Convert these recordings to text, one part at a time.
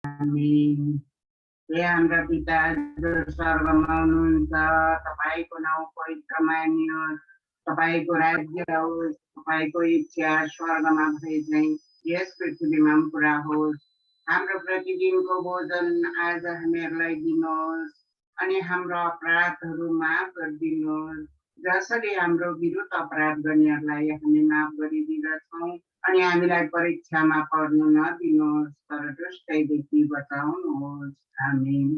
आमीन। हे हाम्रा पिता जो स्वर्गमा हुनुहुन्छ, तपाईको नाउँ पवित्र मानियोस्, तपाईको राज्य आओस्, तपाईको इच्छा स्वर्गमा भए झैं यस पृथ्वीमा पनि पुरा होस्। हाम्रो प्रतिदिनको भोजन आज हामीहरूलाई दिनुहोस् अनि हाम्रो अपराधहरू माफ गरिदिनुहोस्, जसरी हाम्रो विरुद्ध अपराध गर्नेहरूलाई हामी माफ गरिदिँदछौँ, अनि हामीलाई परीक्षामा पर्न नदिनुहोस्, तर दुष्टैदेखि बचाउनुहोस्। आमीन।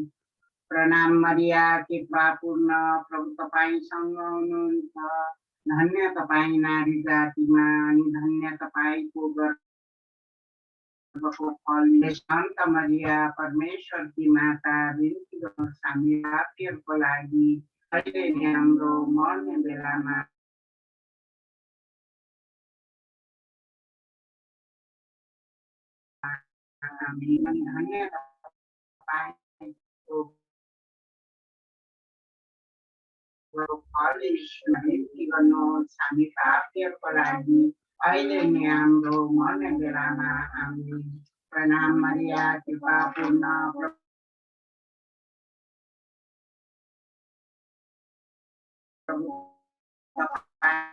प्रणाम मरिया, कृपा पूर्ण, प्रभु तपाईसँग हुनुहुन्छ, धन्य तपाईँ नारी जातिमा अनि धन्य तपाईको गर्भको फल। सन्त मरिया, परमेश्वरकी माता, बिन्ती गर्नुहोस् हामी पापीहरूको लागि, अहिले नि हाम्रो मर्ने बेलामा। आमीन। धन्य तपाईको फल यीशु, बिन्ती गर्नुहोस् हामी पापीहरूको लागि, अहिले नि हाम्रो मर्ने बेलामा। आमीन। प्रणाम मरिया, कृपा पूर्ण, प्रभु तपाईँ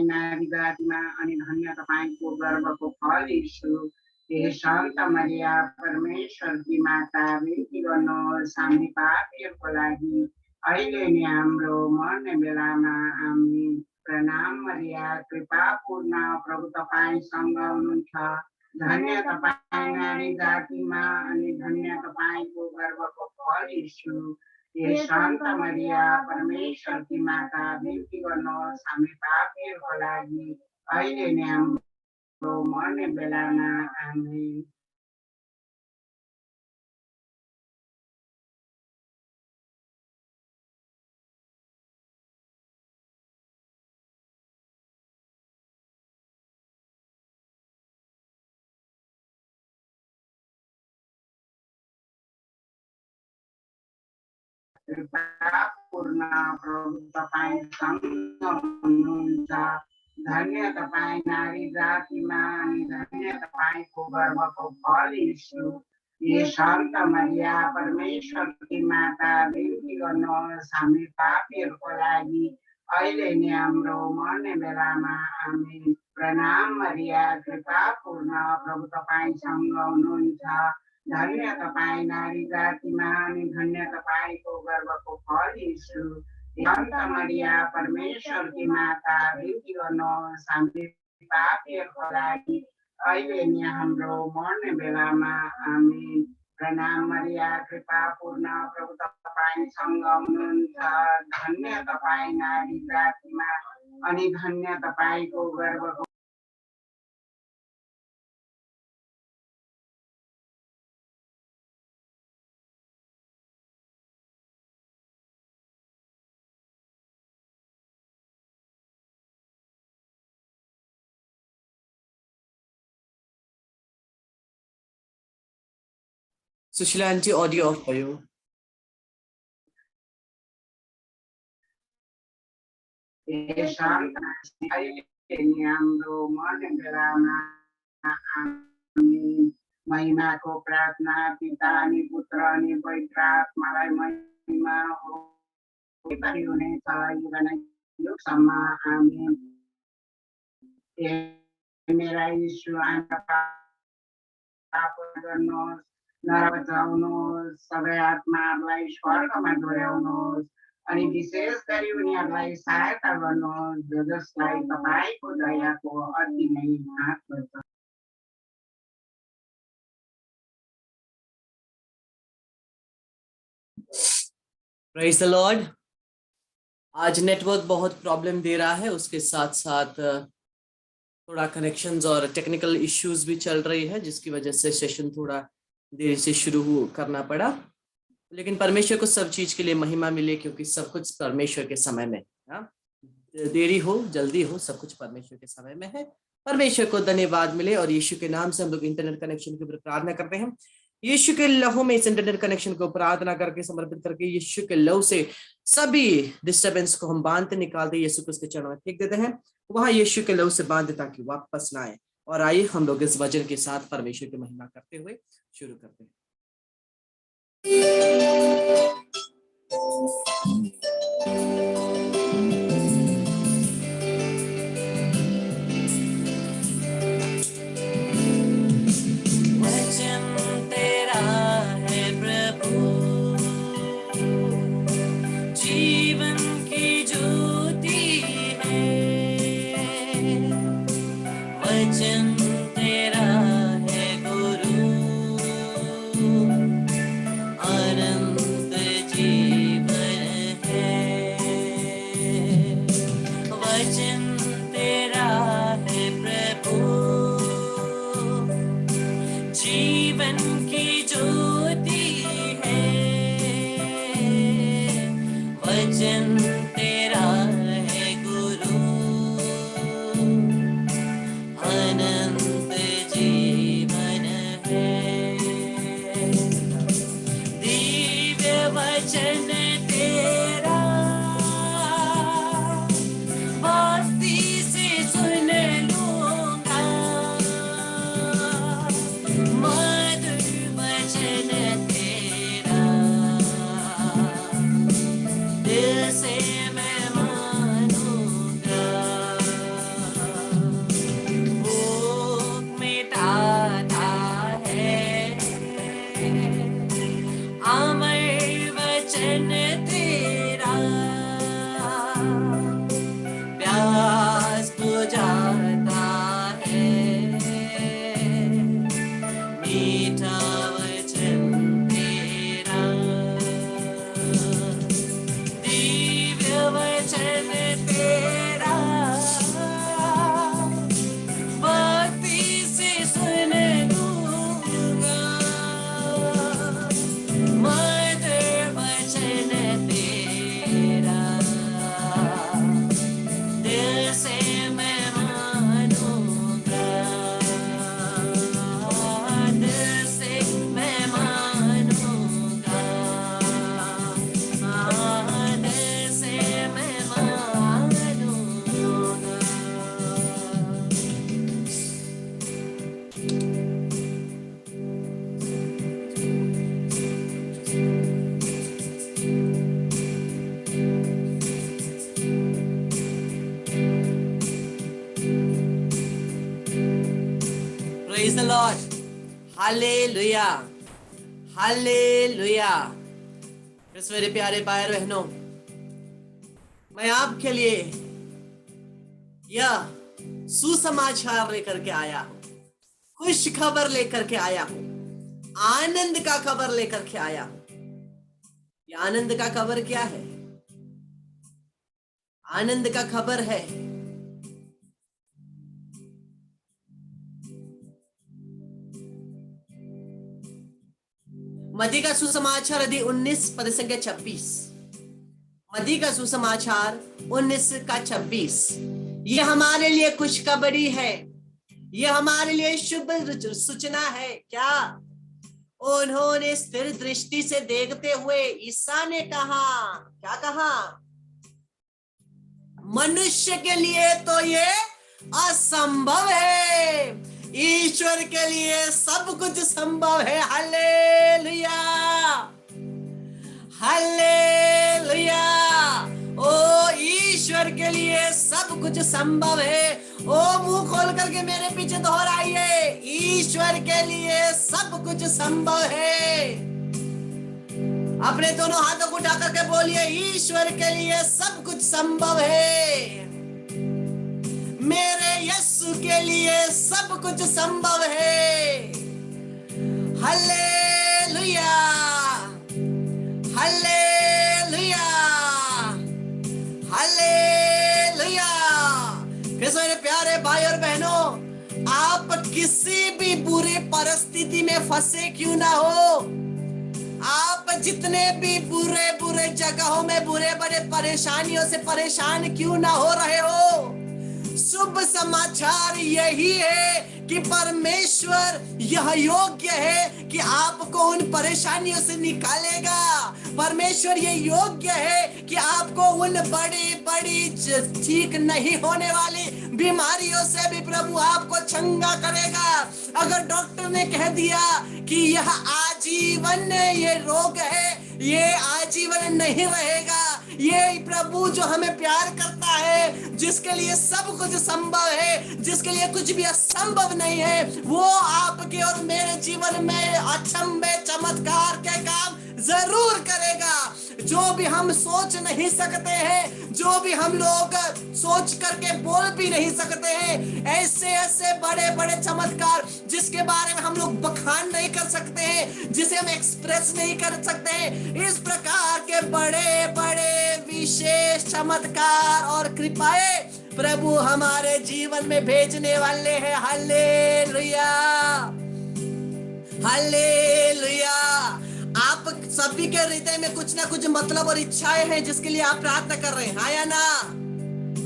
नारी जातिमा अनि धन्य तपाईको गर्भको फल यीशु। हे सन्त मरिया, परमेश्वरकी माता, बिन्ती गर्नुहोस् हामी पापीहरूको लागि, अहिले नि हाम्रो मर्ने बेलामा। आमीन। प्रणाम मरिया, कृपा पूर्ण, प्रभु तपाईसँग हुनुहुन्छ, धन्य तपाईँ नारी जातिमा अनि धन्य तपाईको गर्भको फल यीशु। हे सन्त मरिया, परमेश्वरकी माता, बिन्ती गर्नुहोस् हामी पापीहरूको लागि, अहिले नि हाम्रो मर्ने बेलामा। आमीन। कृपा पूर्ण, प्रभु तपाईसँग हुनुहुन्छ, धन्य तपाईँ नारी जातिमा अनि धन्य तपाईको गर्भको फल यीशु। हे सन्त मरिया, परमेश्वरकी माता, बिन्ती गर्नुहोस् हामी पापीहरूको लागि, अहिले नि हाम्रो मर्ने बेलामा। आमीन। प्रणाम मरिया, कृपा पूर्ण, प्रभु तपाईसँग हुनुहुन्छ, धन्य तपाईँ नारी जातिमा अनि धन्य तपाईको गर्भको फल यीशु। सन्त मरिया, परमेश्वरकी माता, बिन्ती गर्नुहोस् हामी पापीहरूको लागि, अहिले नि हाम्रो मर्ने बेलामा। आमीन। प्रणाम मरिया, कृपा पूर्ण, प्रभु तपाईसँग हुनुहुन्छ, धन्य तपाईँ नारी जातिमा अनि धन्य तपाईको गर्भको। सुशीला आन्टी अडियो अफ भयो। हे सन्त अहिले नि हाम्रो मर्ने बेलामा। आमीन। महिमाको प्रार्थना पिता अनि पुत्र अनि पवित्र आत्मालाई महिमा हुनेछ युगसम्म। आमीन। हे मेरा यीशु, आमा पाप गर्नुहोस्, नरक बचाउनुहोस्, सबै आत्माहरूलाई स्वर्गमा डोर्याउनुहोस्, अनि विशेष गरी उनीहरूलाई सहायता गर्नुहोस् जसलाई तपाईँको दयाको अति नै महत्त्व छ। Praise the Lord. आज नेटवर्क बहुत प्रॉब्लम दे रहा है, उसके साथ साथ थोड़ा कनेक्शंस और टेक्निकल इश्यूज भी चल रही है, जिसकी वजह से सेशन थोड़ा देर से शुरू करना पड़ा, लेकिन परमेश्वर को सब चीज के लिए महिमा मिले, क्योंकि सब कुछ परमेश्वर के समय में। देरी हो जल्दी हो, सब कुछ परमेश्वर के समय में है। परमेश्वर को धन्यवाद मिले और यीशु के नाम से हम लोग इंटरनेट कनेक्शन के ऊपर प्रार्थना करते हैं। यीशु के लहू में इस इंटरनेट कनेक्शन को प्रार्थना करके समर्पित करके यीशु के लहू से सभी डिस्टरबेंस को हम बांधते निकालते यीशु को उसके चरणों में फेंक देते हैं, वहां यीशु के लहू से बांधे ताकि वापस ना आए। और आइए हम लोग इस वचन के साथ परमेश्वर की महिमा करते हुए शुरू करते हैं। Praise the Lord. Hallelujah. Hallelujah. मेरे प्यारे भाई बहनों, मैं आपके लिए यह सुसमाचार लेकर के आया हूं, खुश खबर लेकर के आया हूं, आनंद का खबर लेकर के आया हूं। यह आनंद का खबर क्या है? आनंद का खबर है मत्ती का सुसमाचार अध्याय 19 पद संख्या 26। मत्ती का सुसमाचार 19 का 26। ये हमारे लिए खुशखबरी है, ये हमारे लिए शुभ सूचना है। क्या? उन्होंने स्थिर दृष्टि से देखते हुए ईसा ने कहा, क्या कहा? मनुष्य के लिए तो ये असंभव है, ईश्वर के लिए सब कुछ संभव है। Hallelujah, hallelujah. ओ ईश्वर के लिए सब कुछ संभव है। ओ मुंह खोल करके मेरे पीछे दोहराइए, ईश्वर के लिए सब कुछ संभव है। अपने दोनों हाथों को उठा करके बोलिए, ईश्वर के लिए सब कुछ संभव है। मेरे यीशु के लिए सब कुछ संभव है। Hallelujah, hallelujah, hallelujah. मेरे प्यारे भाई और बहनों, आप किसी भी बुरी परिस्थिति में फंसे क्यों ना हो, आप जितने भी बुरे बुरे जगहों में बुरे बड़े परेशानियों से परेशान क्यों ना हो रहे हो, शुभ समाचार यही है कि परमेश्वर यह योग्य है कि आपको उन परेशानियों से निकालेगा। परमेश्वर ये योग्य है कि आपको उन बड़ी बड़ी ठीक नहीं होने वाली बीमारियों से भी प्रभु आपको चंगा करेगा। अगर डॉक्टर ने कह दिया कि यह आजीवन ये रोग है, ये आजीवन नहीं रहेगा, ये प्रभु जो हमें प्यार करता है, जिसके लिए सब कुछ संभव है, जिसके लिए कुछ भी असंभव नहीं है, वो आपके और मेरे जीवन में अचंभे चमत्कार के काम जरूर करेगा। जो भी हम सोच नहीं सकते हैं, जो भी हम लोग सोच करके बोल भी नहीं सकते हैं, ऐसे ऐसे बड़े बड़े चमत्कार जिसके बारे में हम लोग बखान नहीं कर सकते हैं, जिसे हम एक्सप्रेस नहीं कर सकते हैं, इस प्रकार के बड़े बड़े विशेष चमत्कार और कृपाएं प्रभु हमारे जीवन में भेजने वाले हैं। Hallelujah, hallelujah. आप सभी के हृदय में कुछ ना कुछ मतलब और इच्छाएं हैं जिसके लिए आप प्रार्थना कर रहे हैं, हाँ या ना,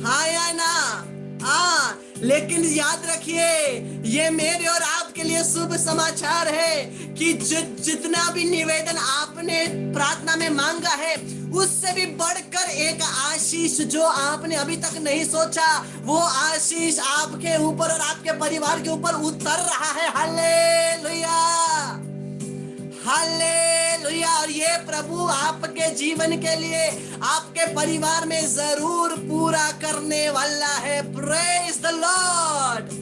हाँ या ना। हाँ, लेकिन याद रखिए, ये मेरे और आपके लिए शुभ समाचार है कि जितना भी निवेदन आपने प्रार्थना में मांगा है, उससे भी बढ़कर एक आशीष जो आपने अभी तक नहीं सोचा, वो आशीष आपके ऊपर और आपके परिवार के ऊपर उतर रहा है। Hallelujah, hallelujah. और ये प्रभु आपके जीवन के लिए, आपके परिवार में जरूर पूरा करने वाला है। Praise the Lord.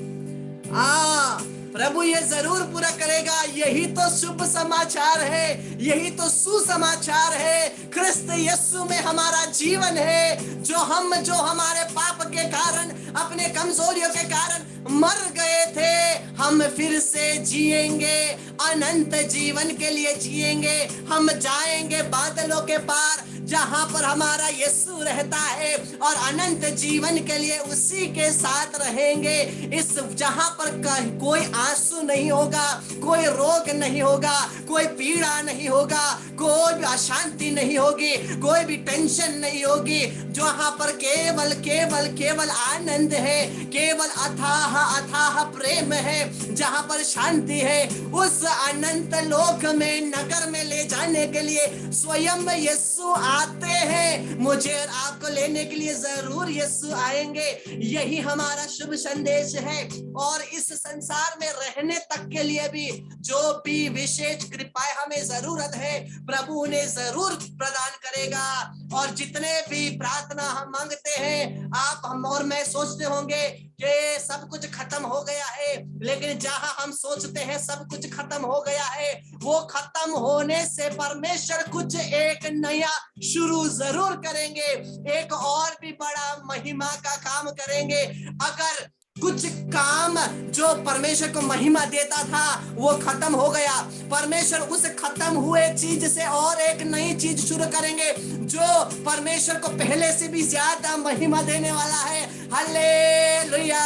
प्रभु ये जरूर पूरा करेगा। यही तो शुभ समाचार है, यही तो सुसमाचार है। क्रिस्त यीशु में हमारा जीवन है, जो हमारे पाप के कारण, अपने कमजोरियों के कारण मर गए थे, हम फिर से जिएंगे, अनंत जीवन के लिए जिएंगे। हम जाएंगे बादलों के पार, जहां पर हमारा यीशु रहता है, और अनंत जीवन के लिए उसी के साथ रहेंगे। इस जहां पर कोई आंसू नहीं होगा, कोई रोग नहीं होगा, कोई पीड़ा नहीं होगा, कोई भी अशांति नहीं होगी, कोई भी टेंशन नहीं होगी। जहां पर केवल केवल केवल आनंद है, केवल अथाह अथाह प्रेम है, जहां पर शांति है। उस अनंत लोक में, नगर में ले जाने के लिए स्वयं यीशु आते हैं। मुझे और आपको लेने के लिए जरूर यीशु आएंगे। यही हमारा शुभ संदेश है। और इस संसार में रहने तक के लिए भी जो भी विशेष कृपाएं हमें जरूरत है, प्रभु उन्हें जरूर प्रदान करेगा। और जितने भी प्रार्थना हम मांगते हैं, आप, हम और मैं सोचते होंगे कि सब कुछ खत्म हो गया है, लेकिन जहां हम सोचते हैं सब कुछ खत्म हो गया है, वो खत्म होने से परमेश्वर कुछ एक नया शुरू जरूर करेंगे, एक और भी बड़ा महिमा का काम करेंगे। अगर कुछ काम जो परमेश्वर को महिमा देता था वो खत्म हो गया, परमेश्वर उस खत्म हुए चीज से और एक नई चीज शुरू करेंगे, जो परमेश्वर को पहले से भी ज्यादा महिमा देने वाला है। Hallelujah,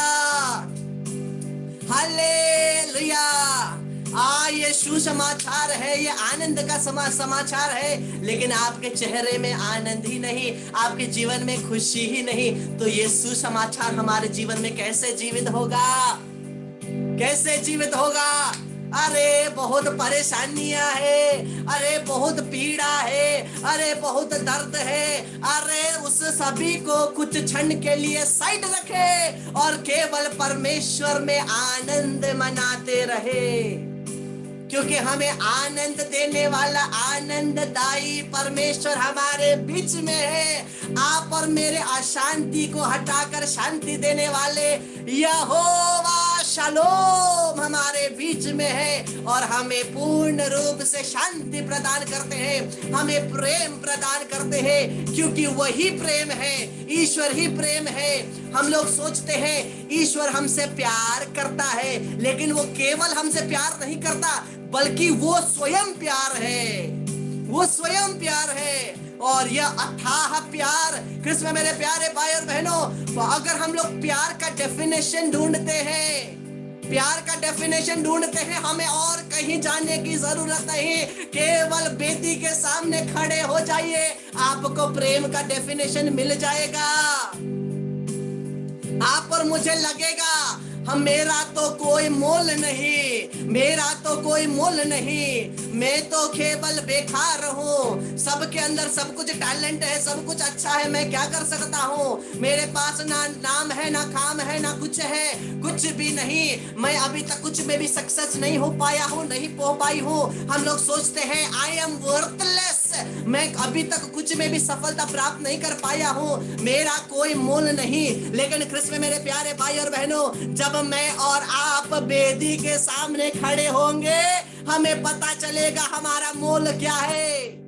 hallelujah. ये सुसमाचार है, ये आनंद का समाचार है। लेकिन आपके चेहरे में आनंद ही नहीं, आपके जीवन में खुशी ही नहीं, तो ये सुसमाचार हमारे जीवन में कैसे जीवित होगा, कैसे जीवित होगा? अरे बहुत परेशानियां है, अरे बहुत पीड़ा है, अरे बहुत दर्द है। अरे उस सभी को कुछ क्षण के लिए साइड रखे और केवल परमेश्वर में आनंद मनाते रहे, क्योंकि हमें आनंद देने वाला आनंददायी परमेश्वर हमारे बीच में है। आप और मेरे अशांति को हटाकर शांति देने वाले यहोवा शालोम हमारे बीच में है, और हमें पूर्ण रूप से शांति प्रदान करते हैं, हमें प्रेम प्रदान करते हैं, क्योंकि वही प्रेम है, ईश्वर ही प्रेम है। हम लोग सोचते हैं ईश्वर हमसे प्यार करता है, लेकिन वो केवल हमसे प्यार नहीं करता, बल्कि वो स्वयं प्यार है, वो स्वयं प्यार है। और यह अथाह प्यार, कृष्ण में मेरे प्यारे भाई और बहनों, तो अगर हम लोग प्यार का डेफिनेशन ढूंढते हैं, प्यार का डेफिनेशन ढूंढते हैं, हमें और कहीं जाने की जरूरत नहीं, केवल बेदी के सामने खड़े हो जाइए, आपको प्रेम का डेफिनेशन मिल जाएगा। आप और मुझे लगेगा हम मेरा तो कोई मोल नहीं, मेरा तो कोई मोल नहीं, मैं तो केवल बेकार हूँ, सबके अंदर सब कुछ टैलेंट है, सब कुछ अच्छा है, मैं क्या कर सकता हूँ, मेरे पास ना नाम है ना काम है ना कुछ है, कुछ भी नहीं, मैं अभी तक कुछ में भी सक्सेस नहीं हो पाया हूँ, नहीं हो पाई हूँ। हम लोग सोचते हैं आई एम वर्थलेस, मैं अभी तक कुछ में भी सफलता प्राप्त नहीं कर पाया हूँ, मेरा कोई मोल नहीं। लेकिन ख्रिस्त में मेरे प्यारे भाई और बहनों, जब मैं और आप वेदी के सामने खड़े होंगे, हमें पता चलेगा हमारा मोल क्या है।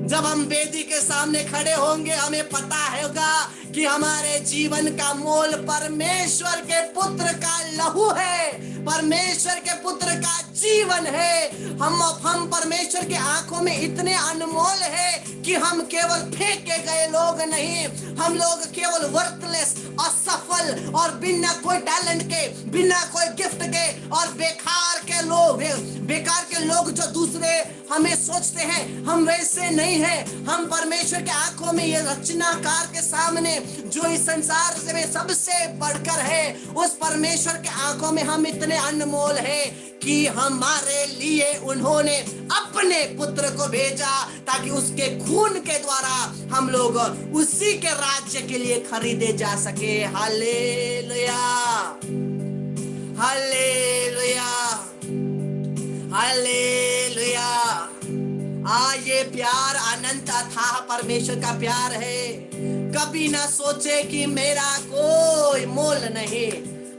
जब हम वेदी के सामने खड़े होंगे, हमें पता होगा कि हमारे जीवन का मोल परमेश्वर के पुत्र का लहू है, परमेश्वर के पुत्र का जीवन है। हम परमेश्वर के आंखों में इतने अनमोल है कि हम केवल फेंके गए लोग नहीं, हम लोग केवल वर्थलेस, असफल और बिना कोई टैलेंट के, बिना कोई गिफ्ट के और बेकार के लोग जो दूसरे हमें सोचते हैं, हम वैसे नहीं है। हम परमेश्वर के आंखों में, ये रचनाकार के सामने जो इस संसार में सबसे बढ़कर है, उस परमेश्वर के आंखों में हम इतने अनमोल है कि हमारे लिए उन्होंने अपने पुत्र को भेजा ताकि उसके खून के द्वारा हम लोग उसी के राज्य के लिए खरीदे जा सके। Hallelujah, hallelujah, hallelujah. ये प्यार अनंत अथाह परमेश्वर का प्यार है। कभी ना सोचे कि मेरा कोई मोल नहीं,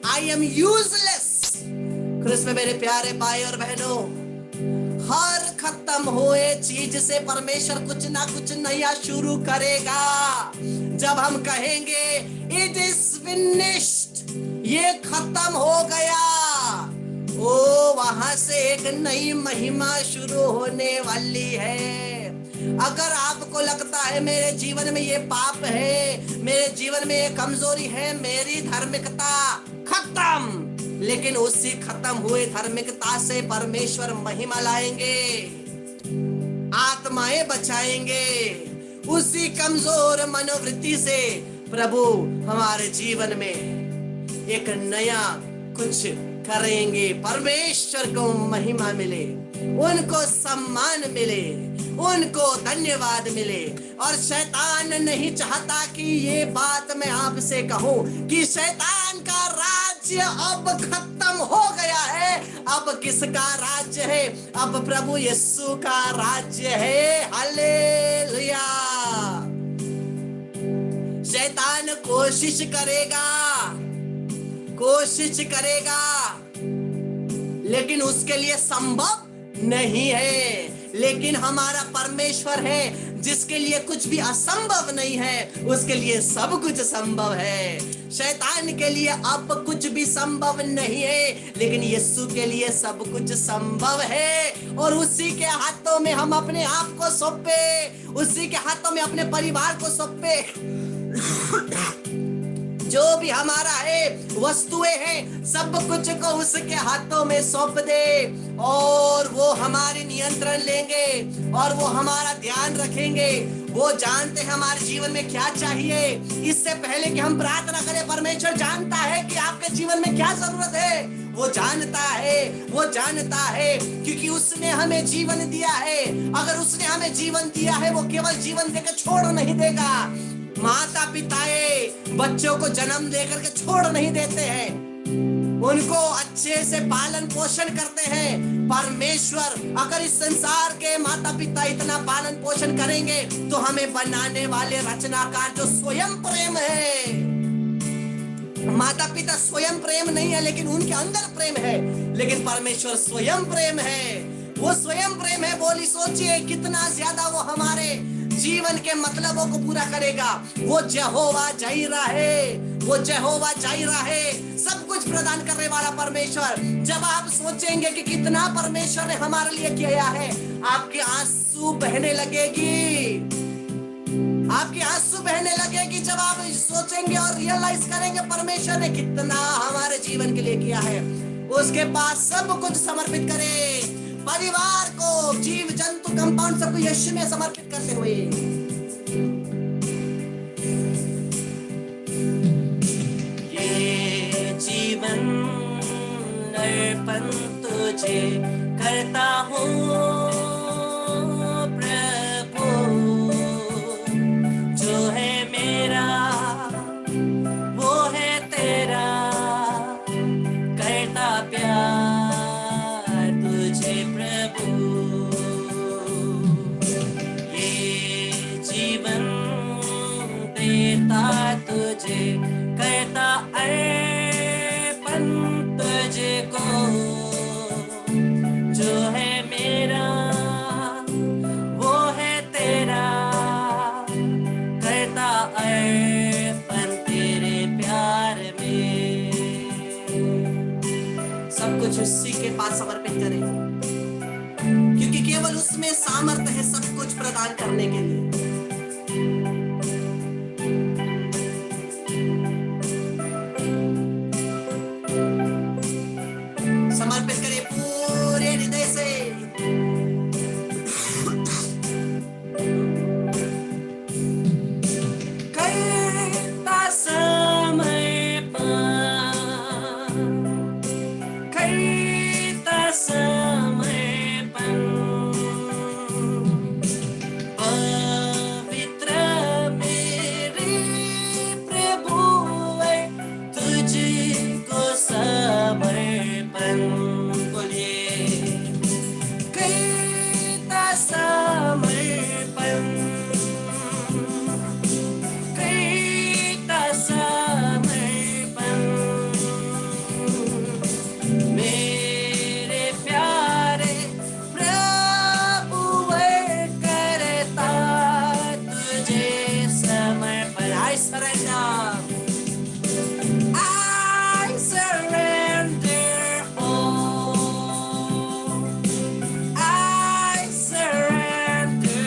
आई एम यूजलेस। ख्रिस्त में मेरे प्यारे भाई और बहनों, हर खत्म हुए चीज से परमेश्वर कुछ ना कुछ नया शुरू करेगा। जब हम कहेंगे इट इज फिनिश्ड, ये खत्म हो गया, ओ वहां से एक नई महिमा शुरू होने वाली है। अगर आपको लगता है मेरे जीवन में ये पाप है, मेरे जीवन में ये कमजोरी है, मेरी धार्मिकता खत्म, लेकिन उसी खत्म हुए धार्मिकता से परमेश्वर महिमा लाएंगे, आत्माएं बचाएंगे। उसी कमजोर मनोवृत्ति से प्रभु हमारे जीवन में एक नया कुछ करेंगे। परमेश्वर को महिमा मिले, उनको सम्मान मिले, उनको धन्यवाद मिले। और शैतान नहीं चाहता कि ये बात मैं आपसे कहूं कि शैतान का राज्य अब खत्म हो गया है। अब किसका राज्य है? अब प्रभु यीशु का राज्य है। हालेलुया। शैतान कोशिश करेगा, लेकिन उसके लिए संभव नहीं है। लेकिन हमारा परमेश्वर है जिसके लिए कुछ भी असंभव नहीं है, उसके लिए सब कुछ संभव है। शैतान के लिए अब कुछ भी संभव नहीं है, लेकिन यीशु के लिए सब कुछ संभव है। और उसी के हाथों में हम अपने आप को सौंपे, उसी के हाथों में अपने परिवार को सौंपे। जो भी हमारा है, वस्तुएं हैं, सब कुछ को उसके हाथों में सौंप दे और वो हमारे नियंत्रण लेंगे और वो हमारा ध्यान रखेंगे। वो जानते हैं हमारे जीवन में क्या चाहिए। इससे पहले कि हम प्रार्थना करें, परमेश्वर जानता है कि आपके जीवन में क्या जरूरत है। वो जानता है क्योंकि उसने हमें जीवन दिया है। अगर उसने हमें जीवन दिया है, वो केवल जीवन देकर छोड़ नहीं देगा। माता पिताएं बच्चों को जन्म देकर के छोड़ नहीं देते हैं, उनको अच्छे से पालन पोषण करते हैं। परमेश्वर अगर इस संसार के माता पिता इतना पालन पोषण करेंगे तो हमें बनाने वाले रचनाकार जो स्वयं प्रेम है, माता पिता स्वयं प्रेम नहीं है लेकिन उनके अंदर प्रेम है, लेकिन परमेश्वर स्वयं प्रेम है। वो स्वयं प्रेम है। बोली सोचिए कितना ज्यादा वो हमारे जीवन के मतलबों को पूरा करेगा। वो यहोवा जाइरा है, वो यहोवा जाइरा है, सब कुछ प्रदान करने वाला परमेश्वर। जब आप सोचेंगे कि कितना परमेश्वर ने हमारे लिए किया है, आपके आंसू बहने लगेगी, आपके आंसू बहने लगेगी जब आप सोचेंगे और रियलाइज करेंगे परमेश्वर ने कितना हमारे जीवन के लिए किया है। उसके पास सब कुछ समर्पित करें, परिवार को, जीव जंतु, कंपाउंड सबको यीशु में समर्पित करते हुए। अर्पण तुझे करता हूँ प्रभु, जो है मेरा वो है तेरा, करता प्यार तुझे प्रभु। ये जीवन देता तुझे, करता अर्पण तुझको, जो है मेरा वो है तेरा, करता अर्पण तेरे प्यार में। सब कुछ उसी के पास समर्पित करें, क्योंकि केवल उसमें सामर्थ्य है सब कुछ प्रदान करने के लिए। समर्पित करें पूरे हृदय से। करता समर्पण, करता समर्पण, पवित्र मेरे प्रभु तुझको समर्पण। बोलिए करता समर्पण, करता समर्पण, मेरे प्यारे प्रभु करता तुझे समर्पण। I surrender, I surrender all, I surrender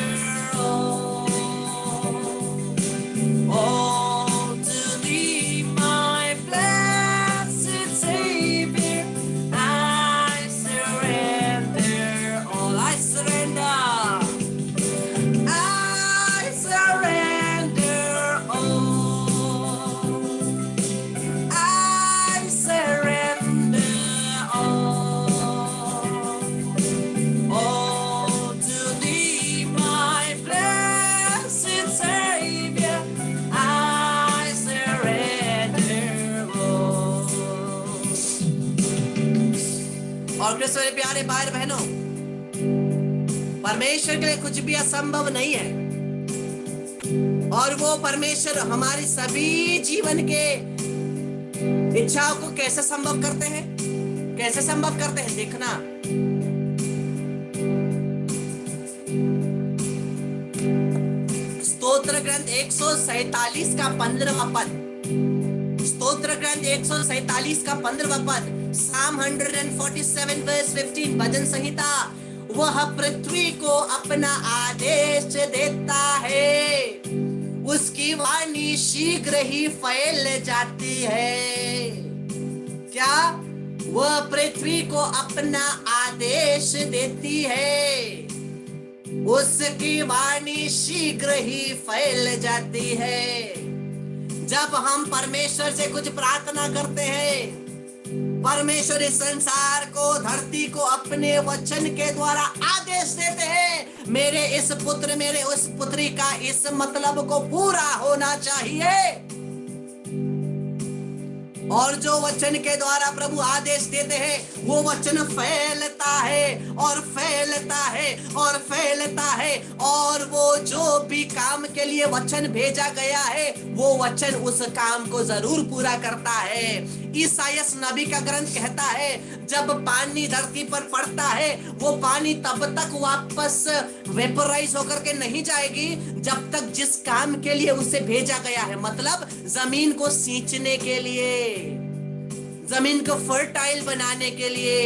all to thee, my blessed Savior. I surrender all, I surrender, I surrender all, I surrender all to thee, my blessed Savior. I surrender all। और कृष्ण मेरे प्यारे भाई बहनों, परमेश्वर के लिए कुछ भी असंभव नहीं है, और वो परमेश्वर हमारी सभी जीवन के इच्छाओं को कैसे संभव करते हैं, कैसे संभव करते हैं देखना। स्तोत्र ग्रंथ 147 का 15वां पद, स्तोत्र ग्रंथ 147 का 15वां पद, Psalm 147 verse 15, भजन संहिता। वह पृथ्वी को अपना आदेश देता है, उसकी वाणी शीघ्र ही फैल जाती है। क्या? वह पृथ्वी को अपना आदेश देती है, उसकी वाणी शीघ्र ही फैल जाती है। जब हम परमेश्वर से कुछ प्रार्थना करते हैं, परमेश्वर इस संसार को, धरती को अपने वचन के द्वारा आदेश देते हैं, मेरे इस पुत्र, मेरे उस पुत्री का इस मतलब को पूरा होना चाहिए। और जो वचन के द्वारा प्रभु आदेश देते हैं, वो वचन फैलता है और फैलता है और फैलता है, और वो जो भी काम के लिए वचन भेजा गया है, वो वचन उस काम को जरूर पूरा करता है। ईसायास नबी का ग्रंथ कहता है, जब पानी धरती पर पड़ता है, वो पानी तब तक वापस वेपराइज होकर के नहीं जाएगी जब तक जिस काम के लिए उसे भेजा गया है, मतलब जमीन को सींचने के लिए, जमीन को फर्टाइल बनाने के लिए।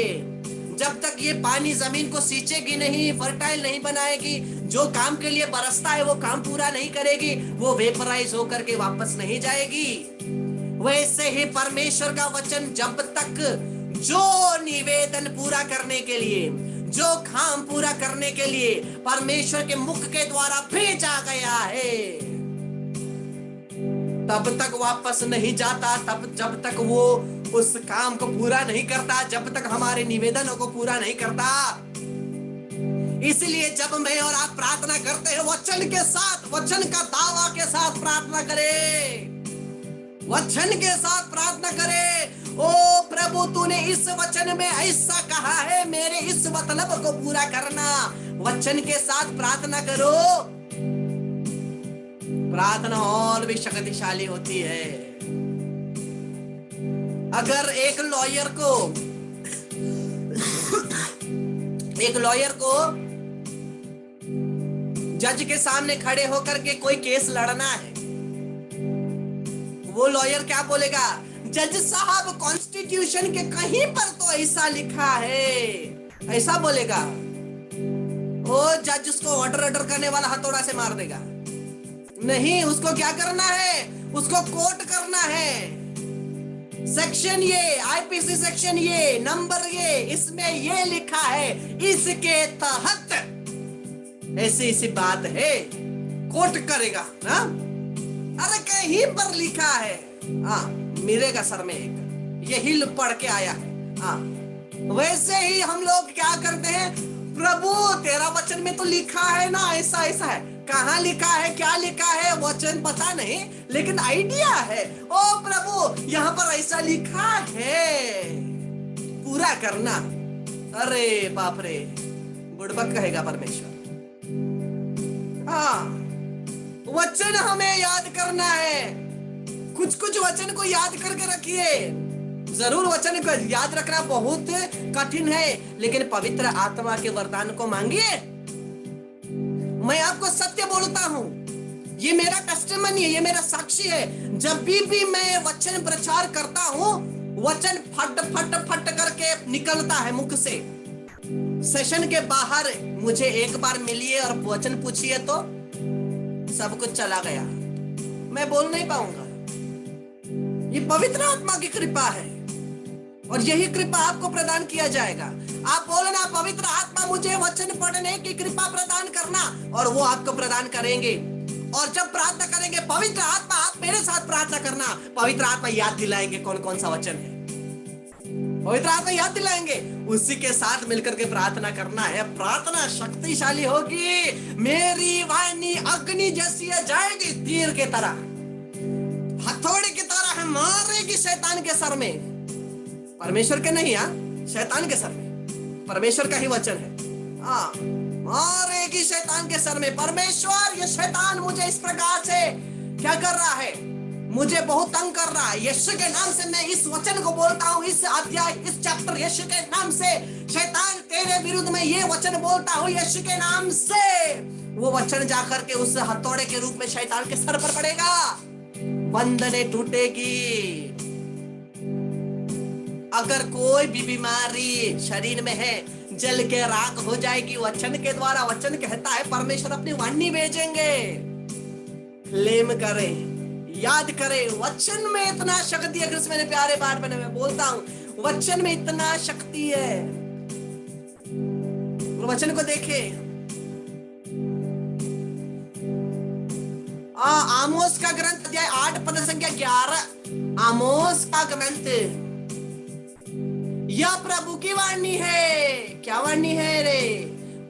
जब तक ये पानी जमीन को सींचेगी नहीं, फर्टाइल नहीं बनाएगी, जो काम के लिए बरसता है वो काम पूरा नहीं करेगी, वो वेपराइज होकर के वापस नहीं जाएगी। वैसे ही परमेश्वर का वचन जब तक जो निवेदन पूरा करने के लिए, जो काम पूरा करने के लिए परमेश्वर के मुख के द्वारा भेजा गया है, तब तक वापस नहीं जाता, तब जब तक वो उस काम को पूरा नहीं करता जब तक हमारे निवेदनों को पूरा नहीं करता। इसलिए जब मैं और आप प्रार्थना करते हैं, वचन के साथ, वचन का दावा के साथ प्रार्थना करें, वचन के साथ प्रार्थना करें। ओ प्रभु, तूने इस वचन में ऐसा कहा है, मेरे इस मतलब को पूरा करना। वचन के साथ प्रार्थना करो, प्रार्थना और भी शक्तिशाली होती है। अगर एक लॉयर को जज के सामने खड़े होकर के कोई केस लड़ना है, वो लॉयर क्या बोलेगा? जज साहब, कॉन्स्टिट्यूशन के कहीं पर तो ऐसा लिखा है, ऐसा बोलेगा। वो जज उसको ऑर्डर करने वाला हथौड़ा से मार देगा। नहीं, उसको क्या करना है? उसको कोट करना है। सेक्शन ये, आईपीसी सेक्शन ये, नंबर ये, इसमें ये लिखा है, इसके तहत ऐसी ऐसी बात है, कोट करेगा ना। अरे कहीं पर लिखा है, हाँ, मिलेगा सर में एक, यही पढ़ के आया है। हाँ, वैसे ही हम लोग क्या करते हैं? प्रभु, तेरा वचन में तो लिखा है ना, ऐसा ऐसा है। कहाँ लिखा है, क्या लिखा है, वचन पता नहीं, लेकिन आइडिया है। ओ प्रभु, यहाँ पर ऐसा लिखा है, पूरा करना। अरे बाप रे, बुड़बक कहेगा परमेश्वर। हाँ, वचन हमें याद करना है। कुछ कुछ वचन को याद करके रखिए। जरूर वचन को याद रखना बहुत कठिन है, लेकिन पवित्र आत्मा के वरदान को मांगिए। मैं आपको सत्य बोलता हूं, ये मेरा टेस्टिमनी है, ये मेरा साक्षी है। जब भी मैं वचन प्रचार करता हूं, वचन फट फट फट करके निकलता है मुख से। सेशन के बाहर मुझे एक बार मिलिए और वचन पूछिए तो सब कुछ चला गया, मैं बोल नहीं पाऊंगा। ये पवित्र आत्मा की कृपा है और यही कृपा आपको प्रदान किया जाएगा। आप बोलना, पवित्र आत्मा मुझे वचन पढ़ने की कृपा प्रदान करना, और वो आपको प्रदान करेंगे। और जब प्रार्थना करेंगे, पवित्र आत्मा, आप मेरे साथ प्रार्थना करना, पवित्र आत्मा याद दिलाएंगे कौन कौन सा वचन है। पवित्र आत्मा याद दिलाएंगे, उसी के साथ मिलकर के प्रार्थना करना है। प्रार्थना शक्तिशाली होगी। मेरी वाणी अग्नि जैसी जाएगी, तीर के तरह, हथौड़े की तरह मारेगी शैतान के सर में। परमेश्वर के नहीं, शैतान के सर में। परमेश्वर का ही वचन है। मारेगी शैतान के सर में। परमेश्वर, ये शैतान मुझे इस प्रकार से क्या कर रहा है, मुझे बहुत तंग कर रहा है। यीशु के नाम से मैं इस वचन को बोलता हूँ, इस अध्याय, इस चैप्टर, यीशु के नाम से शैतान तेरे विरुद्ध में ये वचन बोलता हूँ, यीशु के नाम से। वो वचन जाकर के उस हथौड़े के रूप में शैतान के सर पर पड़ेगा, बंधने टूटेगी। अगर कोई भी बीमारी शरीर में है, जल के राख हो जाएगी वचन के द्वारा। वचन कहता है परमेश्वर अपनी वाणी भेजेंगे। क्लेम करें, याद करें, वचन में इतना शक्ति है। कृष्ण, मेरे प्यारे बात बने, मैं बोलता हूं, वचन में इतना शक्ति है। वचन को देखें, आमोस का ग्रंथ अध्याय 8 पद संख्या 11। आमोस का ग्रंथ, यह प्रभु की वाणी है। क्या वाणी है रे?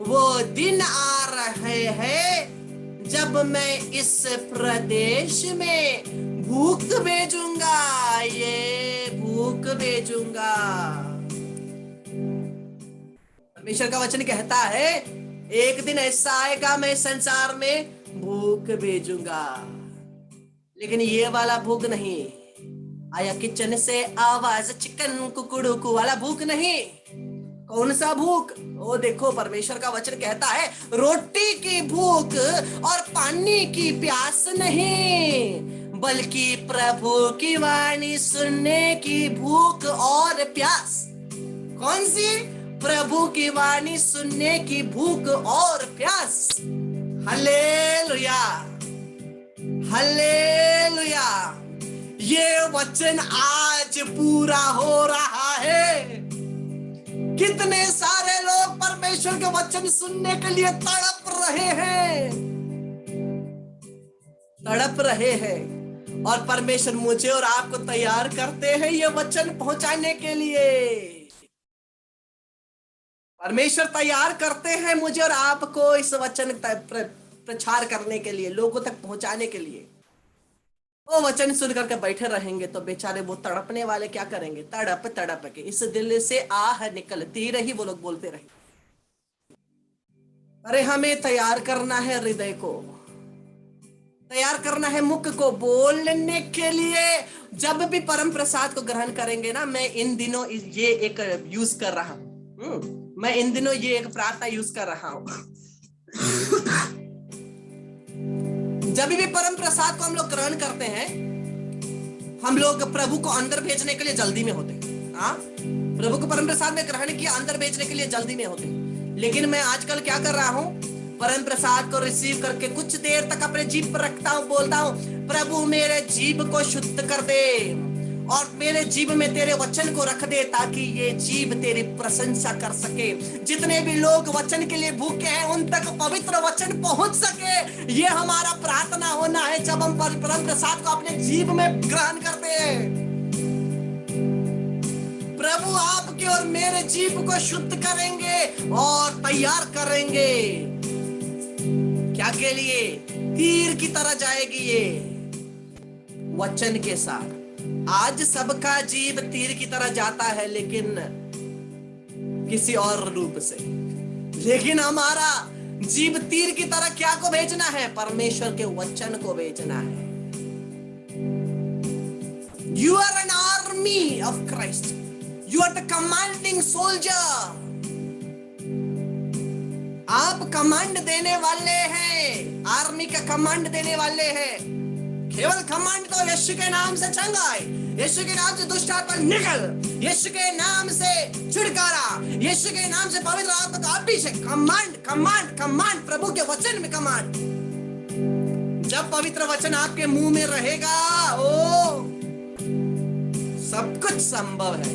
वो दिन आ रहे हैं जब मैं इस प्रदेश में भूख भेजूंगा, ये भूख भेजूंगा। परमेश्वर का वचन कहता है एक दिन ऐसा आएगा, मैं संसार में भूख भेजूंगा। लेकिन ये वाला भूख नहीं आया, किचन से आवाज चिकन कुकुड़ुकू वाला भूख नहीं। कौन सा भूख? वो देखो, परमेश्वर का वचन कहता है रोटी की भूख और पानी की प्यास नहीं, बल्कि प्रभु की वाणी सुनने की भूख और प्यास। कौन सी? प्रभु की वाणी सुनने की भूख और प्यास। Hallelujah, hallelujah. ये वचन आज पूरा हो रहा है। कितने सारे लोग परमेश्वर के वचन सुनने के लिए तड़प रहे हैं, तड़प रहे हैं। और परमेश्वर मुझे और आपको तैयार करते हैं ये वचन पहुंचाने के लिए। परमेश्वर तैयार करते हैं मुझे और आपको इस वचन प्रचार करने के लिए, लोगों तक पहुंचाने के लिए। वो वचन सुन करके बैठे रहेंगे तो बेचारे वो तड़पने वाले क्या करेंगे? तड़प तड़प के इस दिल से आह निकलती रही, वो लोग बोलते रहे। अरे हमें तैयार करना है हृदय को, तैयार करना है मुख को बोलने के लिए। जब भी परम प्रसाद को ग्रहण करेंगे ना, मैं इन दिनों ये एक यूज कर रहा हूं, मैं इन दिनों ये एक प्रार्थना यूज कर रहा हूं। जब भी परम प्रसाद को हम लोग ग्रहण करते हैं, हम लोग प्रभु को अंदर भेजने के लिए जल्दी में होते हैं। हाँ, प्रभु को परम प्रसाद में ग्रहण किया, अंदर भेजने के लिए जल्दी में होते हैं। लेकिन मैं आजकल क्या कर रहा हूं, परम प्रसाद को रिसीव करके कुछ देर तक अपने जीभ पर रखता हूं, बोलता हूं प्रभु मेरे जीभ को शुद्ध कर दे और मेरे जीभ में तेरे वचन को रख दे, ताकि ये जीभ तेरी प्रशंसा कर सके। जितने भी लोग वचन के लिए भूखे हैं उन तक पवित्र वचन पहुंच सके, ये हमारा प्रार्थना होना है। जब हम परम प्रसाद को अपने जीभ में ग्रहण करते हैं, प्रभु आपके और मेरे जीभ को शुद्ध करेंगे और तैयार करेंगे। क्या के लिए? तीर की तरह जाएगी ये वचन के साथ। आज सबका जीव तीर की तरह जाता है, लेकिन किसी और रूप से। लेकिन हमारा जीव तीर की तरह क्या को भेजना है? परमेश्वर के वचन को भेजना है। You are an army of Christ. You are the commanding soldier. आप कमांड देने वाले हैं, आर्मी का कमांड देने वाले हैं। केवल कमांड तो यीशु के नाम से चंगाई, यीशु के नाम से दुष्ट आत्मा निकल, यीशु के नाम से छुटकारा, यीशु के नाम से पवित्र आत्मा का अभिषेक। कमांड कमांड कमांड, प्रभु के वचन में कमांड। जब पवित्र वचन आपके मुंह में रहेगा, ओ सब कुछ संभव है।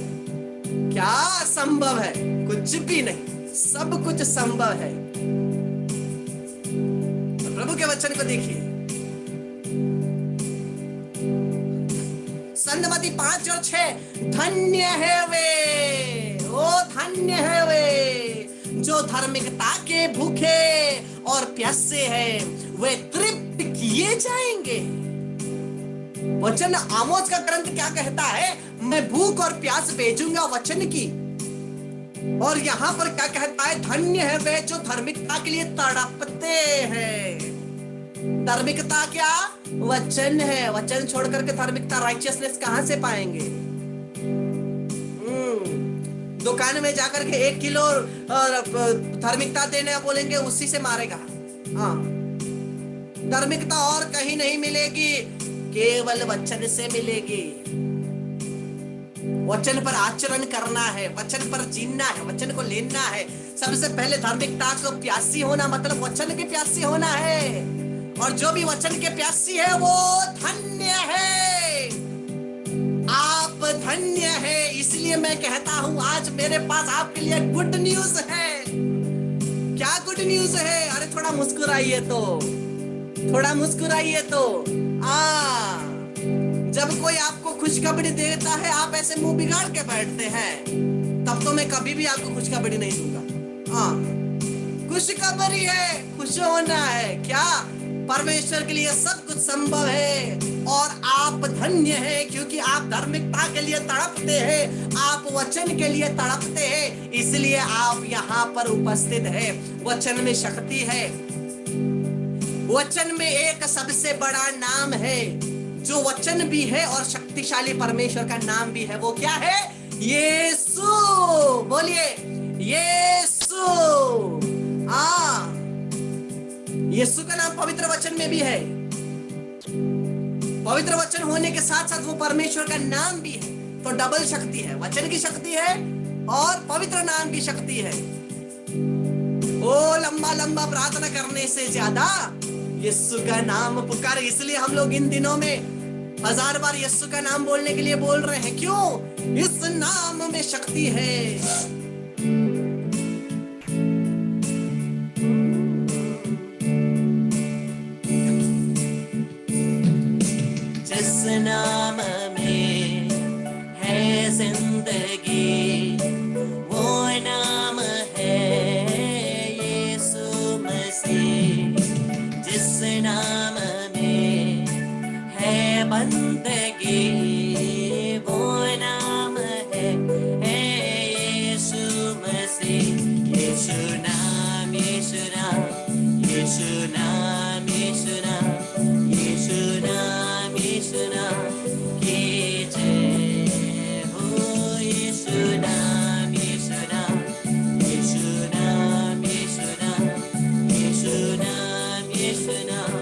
क्या संभव है? कुछ भी नहीं, सब कुछ संभव है। प्रभु के वचन को देखिए, संतमती 5 और 6, धन्य है वे, ओ धन्य है वे जो धार्मिकता के भूखे और प्यासे हैं, वे तृप्त किए जाएंगे। वचन आमोस का ग्रंथ क्या कहता है? मैं भूख और प्यास भेजूंगा वचन की। और यहां पर क्या कहता है? धन्य है वे जो धार्मिकता के लिए तड़पते हैं। धार्मिकता क्या? वचन है। वचन छोड़ करके धार्मिकता, राइचियसनेस कहां से पाएंगे? दुकान में जाकर के 1 किलो धार्मिकता देने बोलेंगे, उसी से मारेगा। हाँ, धार्मिकता और कहीं नहीं मिलेगी, केवल वचन से मिलेगी। वचन पर आचरण करना है, वचन पर जीना है, वचन को लेना है। सबसे पहले धार्मिकता को प्यासी होना मतलब वचन के प्यासी होना है। और जो भी वचन के प्यासी है वो धन्य है। आप धन्य है। इसलिए मैं कहता हूं आज मेरे पास आपके लिए गुड न्यूज है। क्या गुड न्यूज है? अरे थोड़ा मुस्कुराइए तो, थोड़ा मुस्कुराइए तो। जब कोई आपको खुशखबरी देता है आप ऐसे मुंह बिगाड़ के बैठते हैं, तब तो मैं कभी भी आपको खुशखबरी नहीं दूंगा। हाँ, खुशखबरी है, खुश होना है। क्या? परमेश्वर के लिए सब कुछ संभव है और आप धन्य हैं, क्योंकि आप धार्मिकता के लिए तड़पते हैं, आप वचन के लिए तड़पते हैं, इसलिए आप यहाँ पर उपस्थित हैं। वचन में शक्ति है। वचन में एक सबसे बड़ा नाम है जो वचन भी है और शक्तिशाली परमेश्वर का नाम भी है। वो क्या है? यीशु। बोलिए यीशु। यीशु का नाम पवित्र वचन में भी है। पवित्र वचन होने के साथ साथ वो परमेश्वर का नाम भी है, तो डबल शक्ति है। वचन की शक्ति है और पवित्र नाम की शक्ति है। ओ लंबा लंबा प्रार्थना करने से ज्यादा यीशु का नाम पुकार। इसलिए हम लोग इन दिनों में 1000 बार यीशु का नाम बोलने के लिए बोल रहे हैं। क्यों? इस नाम में शक्ति है। जिस जिस नाम में है जिंदगी, वो नाम है यीशु मसीह। जिस नाम में है बंदगी, वो नाम है यीशु मसीह। यीशु नाम, यीशु नाम, यीशु नाम, यीशु नाम,